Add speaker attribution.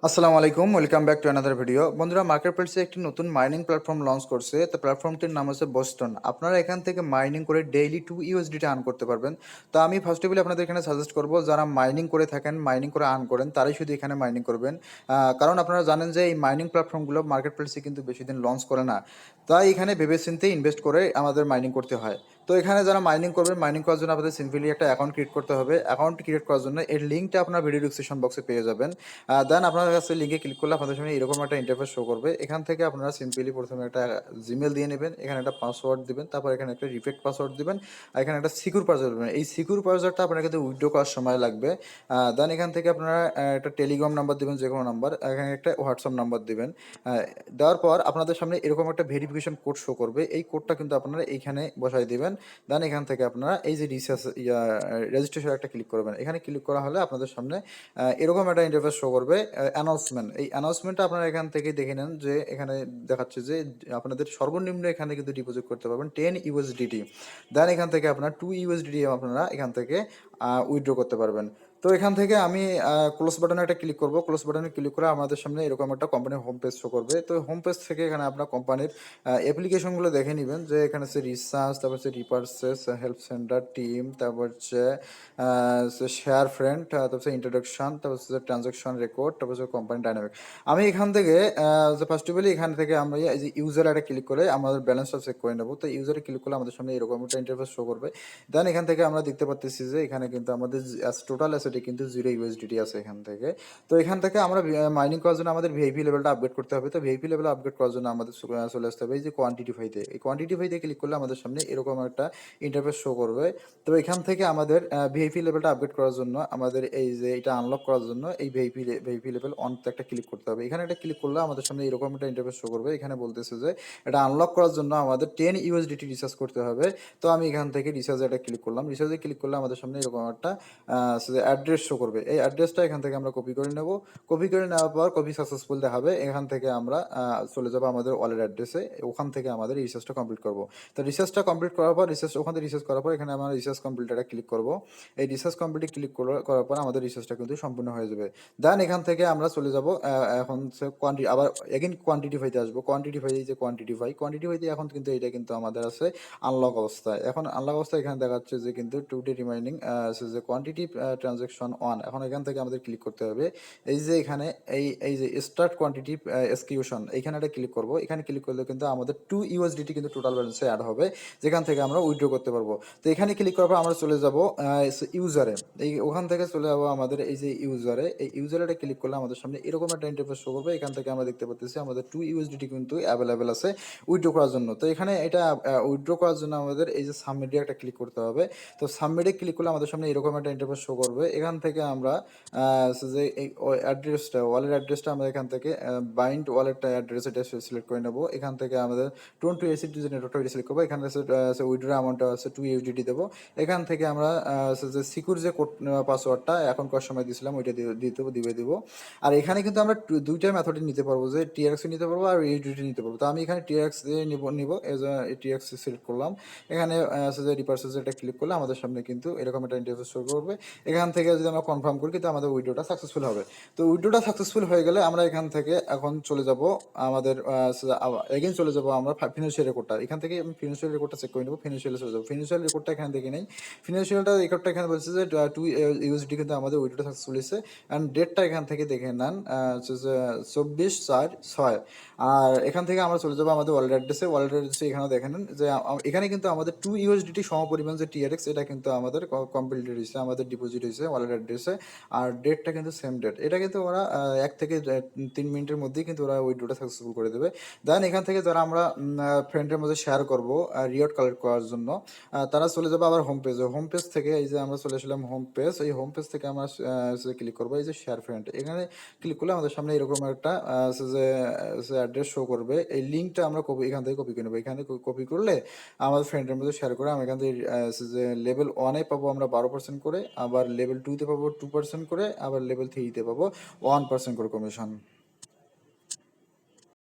Speaker 1: আসসালামু আলাইকুম, welcome back to another video. বন্ধুরা, মার্কেট প্লেসে একটি নতুন মাইনিং প্ল্যাটফর্ম লঞ্চ করছে। তো প্ল্যাটফর্মটির নাম হচ্ছে বোস্টন। আপনারা এখান থেকে মাইনিং করে ডেইলি 2 USDT আর্ন করতে পারবেন। তো আমি ফার্স্ট অফ অল আপনাদের এখানে সাজেস্ট করব, যারা মাইনিং করে থাকেন, মাইনিং করে আর্ন করেন, তারাই শুধু এখানে মাইনিং করবেন। কারণ আপনারা জানেন যে এই মাইনিং প্ল্যাটফর্মগুলো মার্কেট প্লেসে কিন্তু বেশি দিন লঞ্চ করে না। তাই এখানে ভেবেচিন্তে ইনভেস্ট করে আমাদের মাইনিং করতে হয়। তো এখানে যারা মাইনিং করবেন, মাইনিং করার জন্য আপনাদের সিম্পলি একটা অ্যাকাউন্ট ক্রিয়েট করতে হবে। অ্যাকাউন্ট ক্রিয়েট করার জন্য এর লিঙ্কটা আপনার ভিডিও ডিসক্রিপশন বক্সে পেয়ে যাবেন। দেন আপনাদের কাছে লিঙ্কে ক্লিক করলে আপনাদের সামনে এরকম একটা ইন্টারফেস শো করবে। এখান থেকে আপনারা সিম্পলি প্রথমে একটা জিমেল দিয়ে নেবেন, এখানে একটা পাসওয়ার্ড দিবেন, তারপর এখানে একটা রিপিট পাসওয়ার্ড দিবেন, আর এখানে একটা সিকিউর পাসওয়ার্ড দিবেন। এই সিকিউর পাসওয়ার্ডটা আপনার কিন্তু উইথড্র করার সময় লাগবে। দেন এখান থেকে আপনারা একটা টেলিগ্রাম নাম্বার দিবেন, যে কোনো নাম্বার, এখানে একটা হোয়াটসঅ্যাপ নাম্বার দিবেন। দেওয়ার পর আপনাদের সামনে এরকম একটা ভেরিফিকেশন কোড শো করবে। এই কোডটা কিন্তু আপনারা এইখানে বসাই দিবেন। দেন এখান থেকে আপনারা এই যে রেজিস্ট্রেশন একটা ক্লিক করবেন। এখানে ক্লিক করা হলে আপনাদের সামনে এরকম একটা ইন্টারফেস শো করবে, অ্যানাউন্সমেন্ট। এই অ্যানাউন্সমেন্টটা আপনারা এখান থেকে দেখে নেন, যে এখানে দেখাচ্ছে যে আপনাদের সর্বনিম্ন এখানে কিন্তু ডিপোজিট করতে পারবেন 10 USDT। দেন এখান থেকে আপনার 2 USDT আপনারা এখান থেকে উইথড্র করতে পারবেন। তো এখান থেকে আমি ক্লোজ বাটনে একটা ক্লিক করব। ক্লোজ বাটনে ক্লিক করে আমাদের সামনে এরকম একটা কোম্পানির হোম পেজ শো করবে। তো হোম পেজ থেকে এখানে আপনার কোম্পানির অ্যাপ্লিকেশনগুলো দেখে নেবেন, যে এখানে হচ্ছে রিসার্চ, তারপর হচ্ছে রিপার্সেস, হেল্প সেন্টার, টিম, তারপর হচ্ছে শেয়ার ফ্রেন্ড, তারপর হচ্ছে ইন্ট্রোডাকশন, তারপর হচ্ছে ট্রানজাকশন রেকর্ড, তারপর হচ্ছে কোম্পানি ডাইনামিক। আমি এখান থেকে ফার্স্ট অফ অল এখান থেকে আমরা এই যে ইউজার একটা ক্লিক করে আমাদের ব্যালেন্সটা চেক করে নেব। তো ইউজারে ক্লিক করলে আমাদের সামনে এরকম একটা ইন্টারফেস শো করবে। দেন এখান থেকে আমরা দেখতে পাচ্ছি যে এখানে কিন্তু আমাদের টোটাল অ্যাসেটে কিন্তু 0 USDT আছে এখান থেকে। তো এখান থেকে আমরা মাইনিং করার জন্য আমাদের ভিআইপি লেভেলটা আপগ্রেড করতে হবে। তো ভিআইপি লেভেল আপগ্রেড করার জন্য আমাদের চলে আসতে হবে এই যে কোয়ান্টিটিফাইতে। এই কোয়ান্টিটিফাইতে ক্লিক করলে আমাদের সামনে এরকম একটা ইন্টারফেস শো করবে। তো এখান থেকে আমাদের ভিআইপি লেভেলটা আপগ্রেড করার জন্য আমাদের এই যে এটা আনলক করার জন্য এই ভিআইপি লেভেল অনতে একটা ক্লিক করতে হবে। এখানে একটা ক্লিক করলে আমাদের সামনে এরকম একটা ইন্টারফেস শো করবে। এখানে বলতেছে যে এটা আনলক করার জন্য আমাদের 10 USDT রিচার্জ করতে হবে। তো আমি এখান থেকে রিচার্জে একটা ক্লিক করলাম। রিচার্জে ক্লিক করলে আমাদের সামনে এরকম একটা অ্যাড্রেস শো করবে। এই অ্যাড্রেসটা এখান থেকে আমরা কপি করে নেব। কপি করে নেওয়ার পর কপি সাকসেসফুল দেখাবে। এখান থেকে আমরা চলে যাবো আমাদের ওয়ালেট অ্যাড্রেসে। ওখান থেকে আমাদের রিচার্জটা কমপ্লিট করব। তো রিচার্জটা কমপ্লিট করার পর ওখান থেকে রিচার্জ করার পর এখানে আমরা রিচার্জ কমপ্লিটটা ক্লিক করব। এই রিচার্জ কমপ্লিট ক্লিক করার পর আমাদের রিচার্জটা কিন্তু সম্পূর্ণ হয়ে যাবে। দেন এখান থেকে আমরা চলে যাব এখন কোয়ান্টিটি, আবার এগেন কোয়ান্টিটিফাইতে আসবো। কোয়ান্টিটিফাইতে এখন কিন্তু এটা কিন্তু আমাদের আছে আনলক অবস্থায়। এখন আনলক অবস্থায় এখানে দেখাচ্ছে যে কিন্তু টুডে রিমাইনিং যে কোয়ান্টিটি ট্রানজাকশন অন। এখন এখান থেকে আমাদের ক্লিক করতে হবে এই যে এখানে এই যে স্টার্ট কোয়ান্টিটি এক্সকিউশন, এখানে একটা ক্লিক করব। এখানে ক্লিক করলে কিন্তু আমাদের 2 USDT কিন্তু টোটাল ব্যালেন্সে অ্যাড হবে, যেখান থেকে আমরা উইথড্র করতে পারবো। তো এখানে ক্লিক করার পর আমরা চলে যাব ইউজারে। এই ওখান থেকে চলে যাবো আমাদের এই যে ইউজারে। এই ইউজারে ক্লিক করলে আমাদের সামনে এরকম একটা ইন্টারফেস শো করবে। এখান থেকে আমরা দেখতে পাচ্ছি আমাদের 2 USDT কিন্তু অ্যাভেলেবেল আছে উইথড্র করার জন্য। তো এখানে এটা উইথড্র করার জন্য আমাদের এই যে সাবমিটে একটা ক্লিক করতে হবে। তো সাবমিটে ক্লিক করলে আমাদের সামনে এরকম একটা ইন্টারফেস শো করবে। এখান থেকে আমরা যে এই অ্যাড্রেসটা, ওয়ালেট অ্যাড্রেসটা আমরা এখান থেকে বাইন্ড ওয়ালেট অ্যাড্রেস এটা সিলেক্ট করে নেবো। এখান থেকে আমাদের টোন টু এসিড নেটওয়ার্কটা সিলেক্ট করবো। এখানে উইথড্র অ্যামাউন্টটা আছে 2 USDT দেবো। এখান থেকে আমরা যে সিকিউর যে কোড পাসওয়ার্ডটা এখনকার সময় দিয়েছিলাম ওইটা দিয়ে দিব। আর এখানে কিন্তু আমরা দুইটা মেথডে নিতে পারবো, যে টিআরএক্স নিতে পারবো আর ইউডিটি নিতে পারবো। তো আমি এখানে টিআরএক্স নিব এজ টিআরএক্স সিলেক্ট করলাম। এখানে রিপার্সেস এটা ক্লিক করলে আমাদের সামনে কিন্তু এরকম একটা ইন্টারফেস শো করবে। এখান থেকে যদি আমরা কনফার্ম করি কিন্তু আমাদের উইড্রোটা সাকসেসফুল হবে। তো উইড্রোটা সাকসেসফুল হয়ে গেলে আমরা এখান থেকে এখন চলে যাব আমাদের এগেন চলে যাব আমরা ফিনান্সিয়াল রেকর্ডটা। এখান থেকে আমি ফিনান্সিয়াল রেকর্ডটা চেক করে নেবো। ফিনান্সিয়ালে চলে যাবো। ফিনান্সিয়াল রেকর্ডটা এখানে দেখে নেই। ফিনান্সিয়ালটা রেকর্ডটা এখানে বলছে যে 2 USDT কিন্তু আমাদের উইড্রোটা সাকসেসফুল হয়েছে। অ্যান্ড ডেটটা এখান থেকে দেখে নেন 24/4/6। আর এখান থেকে আমরা চলে যাবো আমাদের ওয়ালেট অ্যাড্রেসে। ওয়ালেট অ্যাড্রেসে এখানে দেখে নেন যে এখানে কিন্তু আমাদের 2 USDT সমপরিমাণ যে টিআরএক্স এটা কিন্তু আমাদের কমপ্লিট হয়েছে, আমাদের ডিপোজিট হয়েছে ওয়ালেট অ্যাড্রেসে। আর ডেটটা কিন্তু সেম ডেট। এটা কিন্তু ওরা 1 থেকে 3 মিনিটের মধ্যেই কিন্তু ওরা উইড্রোটা সাকসেসফুল করে দেবে। দেন এখান থেকে যারা আমরা ফ্রেন্ডের মধ্যে শেয়ার করবো রিওয়ার্ড কালেক্ট করার জন্য, তারা চলে যাবে আবার হোম পেজে। হোম পেজ থেকে এই যে আমরা চলে আসলাম হোম পেজ। এই হোম পেজ থেকে আমরা ক্লিক করবো এই যে শেয়ার ফ্রেন্ড। এখানে ক্লিক করলে আমাদের সামনে এরকম একটা যে অ্যাড্রেস শো করবে। এই লিঙ্কটা আমরা এখান থেকে কপি করে নেবো। এখানে কপি করলে আমাদের ফ্রেন্ডের মধ্যে শেয়ার করে আমরা এখান থেকে যে লেভেল 1-এ পাবো আমরা 12% করে, আবার লেভেল 2-তে পাবো 2% করে, আবার লেভেল 3-তে পাবো 1% করে কমিশন।